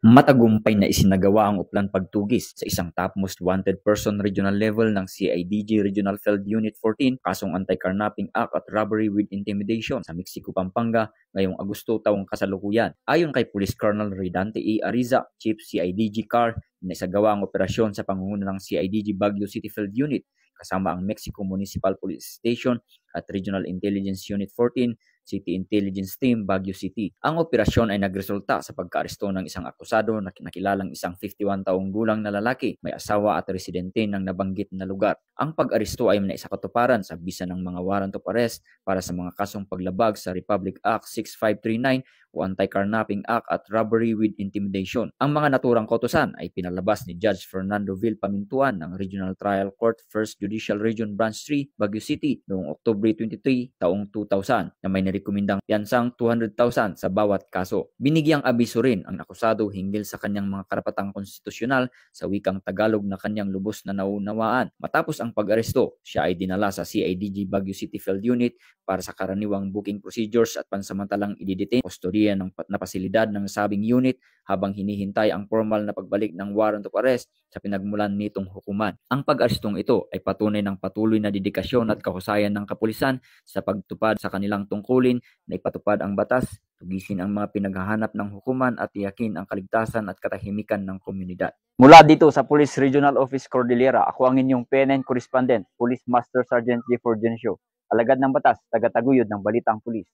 Matagumpay na isinagawa ang Uplan Pagtugis sa isang top most wanted person regional level ng CIDG Regional Field Unit 14 kasong Anti-Carnapping Act at Robbery with Intimidation sa Mexico, Pampanga ngayong Agosto taong kasalukuyan. Ayon kay Police Colonel Redante E. Ariza, Chief CIDG CAR, naisagawa ang operasyon sa pangunguna ng CIDG Baguio City Field Unit kasama ang Mexico Municipal Police Station at Regional Intelligence Unit 14, City Intelligence Team, Baguio City. Ang operasyon ay nagresulta sa pagkaaresto ng isang akusado na kinakilalang isang 51 taong gulang na lalaki, may asawa at residente ng nabanggit na lugar. Ang pag-aresto ay naisakatuparan sa bisa ng mga warrant of arrest para sa mga kasong paglabag sa Republic Act 6539 o Anti-Carnapping Act at Robbery with Intimidation. Ang mga naturang kautusan ay pinalabas ni Judge Fernando Vil Pamintuan ng Regional Trial Court 1st Judicial Region Branch 3, Baguio City noong Oktubre 23 taong 2000 na may nirekomendang piansang 200,000 sa bawat kaso. Binigyang abiso rin ang akusado hinggil sa kanyang mga karapatang konstitusyonal sa wikang Tagalog na kanyang lubos na naunawaan. Matapos ang pag-aresto, siya ay dinala sa CIDG Baguio City Field Unit para sa karaniwang booking procedures at pansamantalang i-detain kustodiya ng pasilidad ng sabing unit habang hinihintay ang formal na pagbalik ng warrant of arrest sa pinagmulan nitong hukuman. Ang pag-arestong ito ay patunay ng patuloy na dedikasyon at kahusayan ng kapulisan sa pagtupad sa kanilang tungkulin na ipatupad ang batas, tugisin ang mga pinaghahanap ng hukuman at tiyakin ang kaligtasan at katahimikan ng komunidad. Mula dito sa Police Regional Office Cordillera, ako ang inyong PNN Correspondent, Police Master Sergeant J. Forgencio, alagad ng batas, taga-taguyod ng Balitang Pulis.